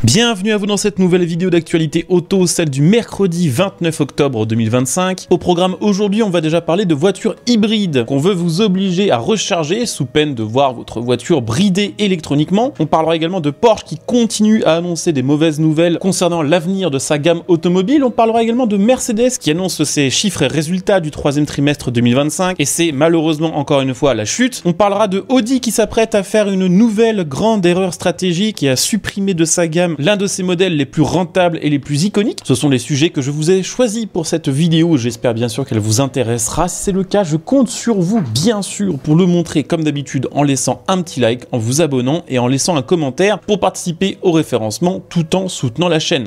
Bienvenue à vous dans cette nouvelle vidéo d'actualité auto, celle du mercredi 29 octobre 2025. Au programme aujourd'hui, on va déjà parler de voitures hybrides qu'on veut vous obliger à recharger sous peine de voir votre voiture bridée électroniquement. On parlera également de Porsche qui continue à annoncer des mauvaises nouvelles concernant l'avenir de sa gamme automobile. On parlera également de Mercedes qui annonce ses chiffres et résultats du troisième trimestre 2025 et c'est malheureusement encore une fois la chute. On parlera de Audi qui s'apprête à faire une nouvelle grande erreur stratégique et à supprimer de sa gamme l'un de ses modèles les plus rentables et les plus iconiques. Ce sont les sujets que je vous ai choisis pour cette vidéo. J'espère bien sûr qu'elle vous intéressera. Si c'est le cas, je compte sur vous bien sûr pour le montrer comme d'habitude en laissant un petit like, en vous abonnant et en laissant un commentaire pour participer au référencement tout en soutenant la chaîne.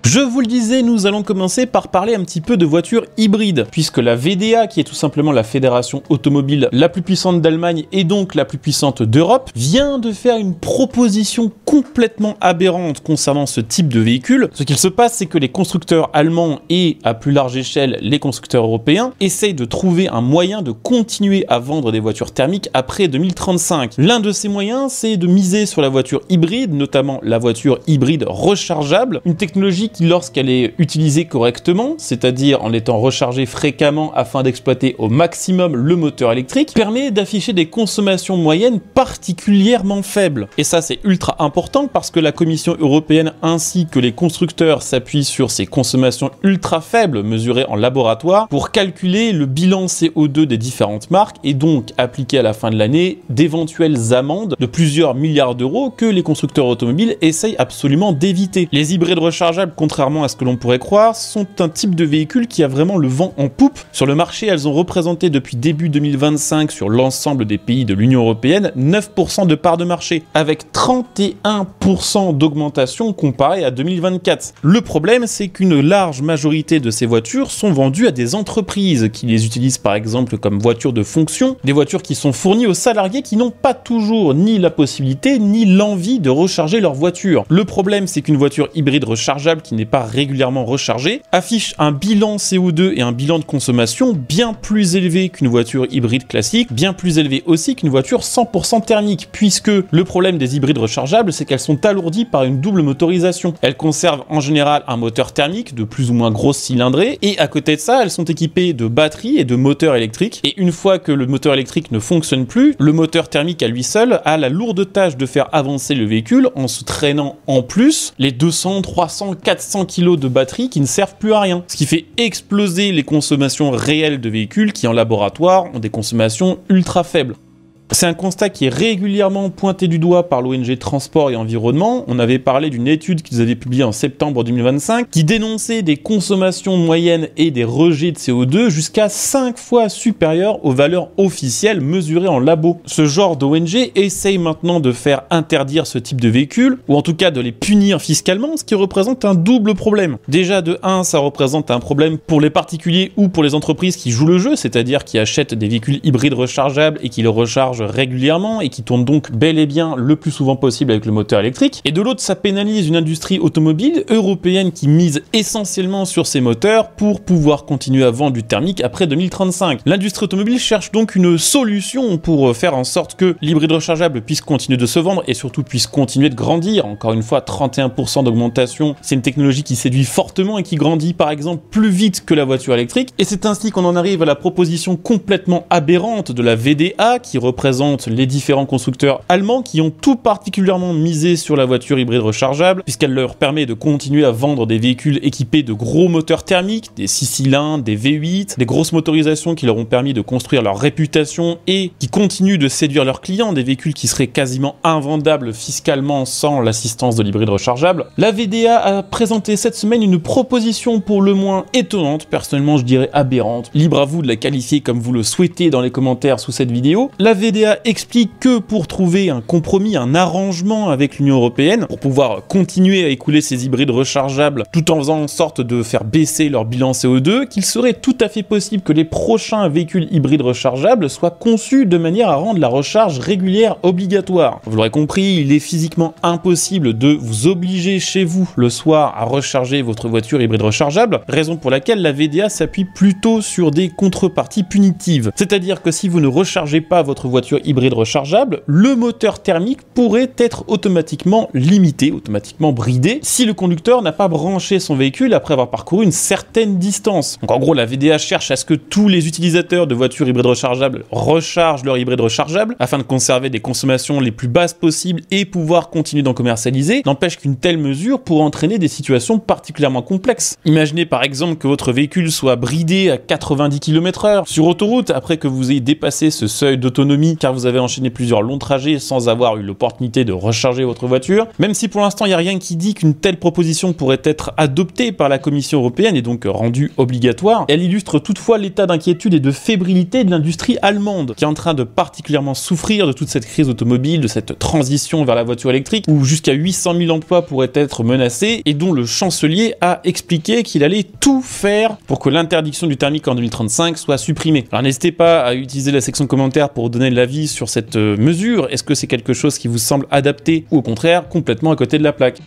Je vous le disais, nous allons commencer par parler un petit peu de voitures hybrides, puisque la VDA, qui est tout simplement la fédération automobile la plus puissante d'Allemagne et donc la plus puissante d'Europe, vient de faire une proposition complètement aberrante concernant ce type de véhicule. Ce qu'il se passe, c'est que les constructeurs allemands et à plus large échelle les constructeurs européens essayent de trouver un moyen de continuer à vendre des voitures thermiques après 2035. L'un de ces moyens, c'est de miser sur la voiture hybride, notamment la voiture hybride rechargeable, une technologie qui, lorsqu'elle est utilisée correctement, c'est-à-dire en étant rechargée fréquemment afin d'exploiter au maximum le moteur électrique, permet d'afficher des consommations moyennes particulièrement faibles. Et ça, c'est ultra important parce que la Commission européenne ainsi que les constructeurs s'appuient sur ces consommations ultra faibles mesurées en laboratoire pour calculer le bilan CO2 des différentes marques et donc appliquer à la fin de l'année d'éventuelles amendes de plusieurs milliards d'euros que les constructeurs automobiles essayent absolument d'éviter. Les hybrides rechargeables, contrairement à ce que l'on pourrait croire, sont un type de véhicule qui a vraiment le vent en poupe. Sur le marché, elles ont représenté depuis début 2025 sur l'ensemble des pays de l'Union européenne 9% de part de marché, avec 31% d'augmentation comparée à 2024. Le problème, c'est qu'une large majorité de ces voitures sont vendues à des entreprises qui les utilisent par exemple comme voitures de fonction, des voitures qui sont fournies aux salariés qui n'ont pas toujours ni la possibilité ni l'envie de recharger leur voiture. Le problème, c'est qu'une voiture hybride rechargeable qui n'est pas régulièrement rechargée affiche un bilan CO2 et un bilan de consommation bien plus élevé qu'une voiture hybride classique, bien plus élevé aussi qu'une voiture 100% thermique, puisque le problème des hybrides rechargeables, c'est qu'elles sont alourdies par une double motorisation. Elles conservent en général un moteur thermique de plus ou moins grosse cylindrée, et à côté de ça, elles sont équipées de batteries et de moteurs électriques, et une fois que le moteur électrique ne fonctionne plus, le moteur thermique à lui seul a la lourde tâche de faire avancer le véhicule en se traînant en plus les 200, 300, 400 kg de batterie qui ne servent plus à rien. Ce qui fait exploser les consommations réelles de véhicules qui en laboratoire ont des consommations ultra faibles. C'est un constat qui est régulièrement pointé du doigt par l'ONG Transport et Environnement. On avait parlé d'une étude qu'ils avaient publiée en septembre 2025 qui dénonçait des consommations moyennes et des rejets de CO2 jusqu'à 5 fois supérieures aux valeurs officielles mesurées en labo. Ce genre d'ONG essaye maintenant de faire interdire ce type de véhicules, ou en tout cas de les punir fiscalement, ce qui représente un double problème. Déjà de 1, ça représente un problème pour les particuliers ou pour les entreprises qui jouent le jeu, c'est-à-dire qui achètent des véhicules hybrides rechargeables et qui le rechargent régulièrement et qui tourne donc bel et bien le plus souvent possible avec le moteur électrique. Et de l'autre, ça pénalise une industrie automobile européenne qui mise essentiellement sur ses moteurs pour pouvoir continuer à vendre du thermique après 2035. L'industrie automobile cherche donc une solution pour faire en sorte que l'hybride rechargeable puisse continuer de se vendre et surtout puisse continuer de grandir. Encore une fois, 31% d'augmentation, c'est une technologie qui séduit fortement et qui grandit par exemple plus vite que la voiture électrique. Et c'est ainsi qu'on en arrive à la proposition complètement aberrante de la VDA qui représente les différents constructeurs allemands qui ont tout particulièrement misé sur la voiture hybride rechargeable puisqu'elle leur permet de continuer à vendre des véhicules équipés de gros moteurs thermiques, des 6 cylindres, des V8, des grosses motorisations qui leur ont permis de construire leur réputation et qui continuent de séduire leurs clients, des véhicules qui seraient quasiment invendables fiscalement sans l'assistance de l'hybride rechargeable. La VDA a présenté cette semaine une proposition pour le moins étonnante, personnellement je dirais aberrante, libre à vous de la qualifier comme vous le souhaitez dans les commentaires sous cette vidéo. La VDA explique que pour trouver un compromis, un arrangement avec l'Union européenne, pour pouvoir continuer à écouler ces hybrides rechargeables tout en faisant en sorte de faire baisser leur bilan CO2, qu'il serait tout à fait possible que les prochains véhicules hybrides rechargeables soient conçus de manière à rendre la recharge régulière obligatoire. Vous l'aurez compris, il est physiquement impossible de vous obliger chez vous le soir à recharger votre voiture hybride rechargeable, raison pour laquelle la VDA s'appuie plutôt sur des contreparties punitives. C'est-à-dire que si vous ne rechargez pas votre voiture voiture hybride rechargeable, le moteur thermique pourrait être automatiquement limité, automatiquement bridé, si le conducteur n'a pas branché son véhicule après avoir parcouru une certaine distance. Donc en gros, la VDA cherche à ce que tous les utilisateurs de voitures hybrides rechargeables rechargent leur hybride rechargeable afin de conserver des consommations les plus basses possibles et pouvoir continuer d'en commercialiser. N'empêche qu'une telle mesure pourrait entraîner des situations particulièrement complexes. Imaginez par exemple que votre véhicule soit bridé à 90 km/h sur autoroute après que vous ayez dépassé ce seuil d'autonomie car vous avez enchaîné plusieurs longs trajets sans avoir eu l'opportunité de recharger votre voiture. Même si pour l'instant il n'y a rien qui dit qu'une telle proposition pourrait être adoptée par la Commission européenne et donc rendue obligatoire, elle illustre toutefois l'état d'inquiétude et de fébrilité de l'industrie allemande qui est en train de particulièrement souffrir de toute cette crise automobile, de cette transition vers la voiture électrique où jusqu'à 800 000 emplois pourraient être menacés et dont le chancelier a expliqué qu'il allait tout faire pour que l'interdiction du thermique en 2035 soit supprimée. Alors n'hésitez pas à utiliser la section commentaires pour donner l'avis sur cette mesure. Est-ce que c'est quelque chose qui vous semble adapté ou au contraire complètement à côté de la plaque?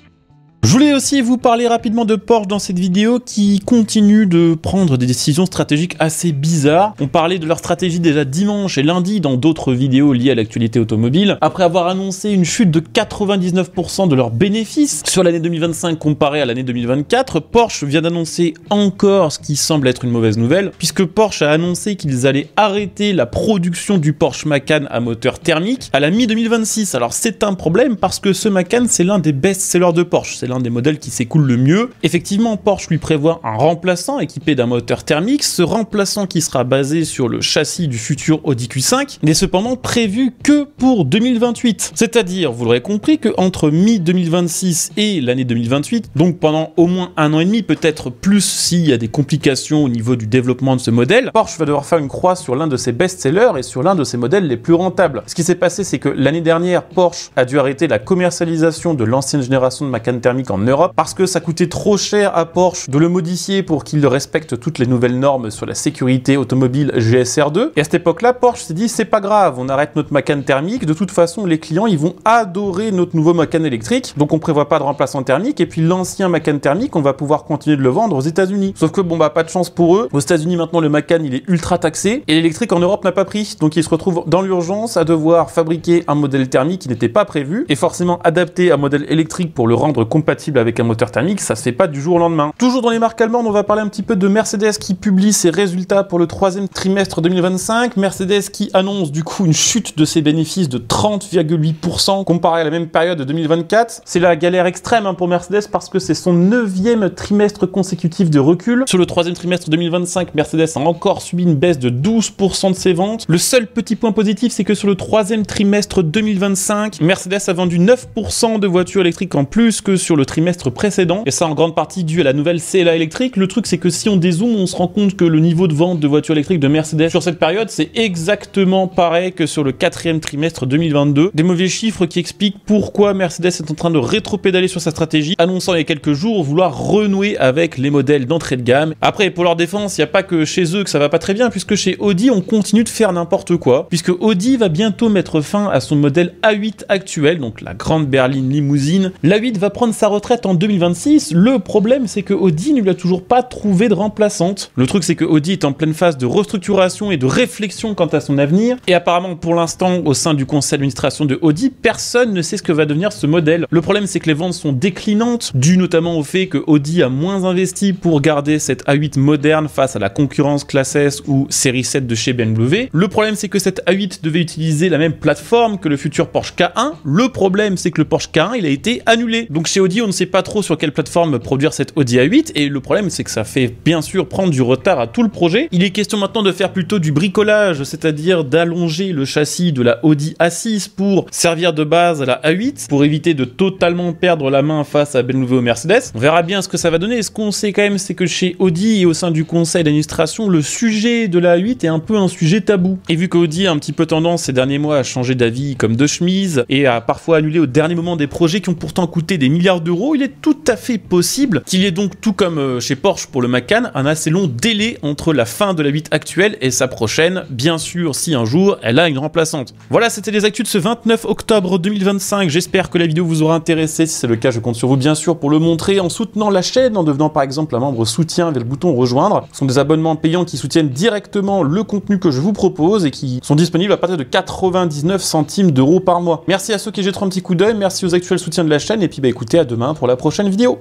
Je voulais aussi vous parler rapidement de Porsche dans cette vidéo qui continue de prendre des décisions stratégiques assez bizarres. On parlait de leur stratégie déjà dimanche et lundi dans d'autres vidéos liées à l'actualité automobile. Après avoir annoncé une chute de 99% de leurs bénéfices sur l'année 2025 comparée à l'année 2024, Porsche vient d'annoncer encore ce qui semble être une mauvaise nouvelle, puisque Porsche a annoncé qu'ils allaient arrêter la production du Porsche Macan à moteur thermique à la mi-2026. Alors c'est un problème parce que ce Macan c'est l'un des best-sellers de Porsche, c'est l'un des modèles qui s'écoule le mieux. Effectivement, Porsche lui prévoit un remplaçant équipé d'un moteur thermique. Ce remplaçant qui sera basé sur le châssis du futur Audi Q5 n'est cependant prévu que pour 2028. C'est-à-dire, vous l'aurez compris, que entre mi-2026 et l'année 2028, donc pendant au moins un an et demi, peut-être plus s'il y a des complications au niveau du développement de ce modèle, Porsche va devoir faire une croix sur l'un de ses best-sellers et sur l'un de ses modèles les plus rentables. Ce qui s'est passé, c'est que l'année dernière, Porsche a dû arrêter la commercialisation de l'ancienne génération de Macan thermique en Europe parce que ça coûtait trop cher à Porsche de le modifier pour qu'il respecte toutes les nouvelles normes sur la sécurité automobile GSR2. Et à cette époque-là, Porsche s'est dit c'est pas grave, on arrête notre Macan thermique, de toute façon les clients ils vont adorer notre nouveau Macan électrique, donc on prévoit pas de remplaçant thermique et puis l'ancien Macan thermique on va pouvoir continuer de le vendre aux États-Unis. Sauf que bon bah pas de chance pour eux, aux États-Unis maintenant le Macan il est ultra taxé et l'électrique en Europe n'a pas pris, donc ils se retrouvent dans l'urgence à devoir fabriquer un modèle thermique qui n'était pas prévu et forcément adapter un modèle électrique pour le rendre compatible avec un moteur thermique, ça se fait pas du jour au lendemain. Toujours dans les marques allemandes, on va parler un petit peu de Mercedes qui publie ses résultats pour le troisième trimestre 2025. Mercedes qui annonce du coup une chute de ses bénéfices de 30,8% comparé à la même période de 2024. C'est la galère extrême pour Mercedes parce que c'est son 9e trimestre consécutif de recul. Sur le troisième trimestre 2025, Mercedes a encore subi une baisse de 12% de ses ventes. Le seul petit point positif, c'est que sur le troisième trimestre 2025, Mercedes a vendu 9% de voitures électriques en plus que sur le trimestre précédent, et ça en grande partie dû à la nouvelle CLA électrique. Le truc c'est que si on dézoome, on se rend compte que le niveau de vente de voitures électriques de Mercedes sur cette période, c'est exactement pareil que sur le quatrième trimestre 2022. Des mauvais chiffres qui expliquent pourquoi Mercedes est en train de rétro-pédaler sur sa stratégie, annonçant il y a quelques jours vouloir renouer avec les modèles d'entrée de gamme. Après, pour leur défense, il n'y a pas que chez eux que ça va pas très bien, puisque chez Audi, on continue de faire n'importe quoi, puisque Audi va bientôt mettre fin à son modèle A8 actuel, donc la grande berline limousine. L'A8 va prendre sa retraite en 2026. Le problème, c'est que Audi ne lui a toujours pas trouvé de remplaçante. Le truc, c'est que Audi est en pleine phase de restructuration et de réflexion quant à son avenir. Et apparemment, pour l'instant, au sein du conseil d'administration de Audi, personne ne sait ce que va devenir ce modèle. Le problème, c'est que les ventes sont déclinantes, dû notamment au fait que Audi a moins investi pour garder cette A8 moderne face à la concurrence classe S ou série 7 de chez BMW. Le problème, c'est que cette A8 devait utiliser la même plateforme que le futur Porsche K1. Le problème, c'est que le Porsche K1, il a été annulé. Donc chez Audi, on ne sait pas trop sur quelle plateforme produire cette Audi A8, et le problème c'est que ça fait bien sûr prendre du retard à tout le projet. Il est question maintenant de faire plutôt du bricolage, c'est-à-dire d'allonger le châssis de la Audi A6 pour servir de base à la A8, pour éviter de totalement perdre la main face à BMW ou Mercedes. On verra bien ce que ça va donner. Et ce qu'on sait quand même, c'est que chez Audi et au sein du conseil d'administration, le sujet de la A8 est un peu un sujet tabou. Et vu qu'Audi a un petit peu tendance ces derniers mois à changer d'avis comme de chemise, et à parfois annuler au dernier moment des projets qui ont pourtant coûté des milliards d'euros d'euros, il est tout à fait possible qu'il y ait donc, tout comme chez Porsche pour le Macan, un assez long délai entre la fin de la 8 actuelle et sa prochaine, bien sûr si un jour elle a une remplaçante. Voilà, c'était les actus de ce 29 octobre 2025, j'espère que la vidéo vous aura intéressé, si c'est le cas je compte sur vous bien sûr pour le montrer en soutenant la chaîne, en devenant par exemple un membre soutien via le bouton rejoindre. Ce sont des abonnements payants qui soutiennent directement le contenu que je vous propose et qui sont disponibles à partir de 99 centimes d'euros par mois. Merci à ceux qui jetteront un petit coup d'œil, merci aux actuels soutiens de la chaîne et puis écoutez, à demain pour la prochaine vidéo.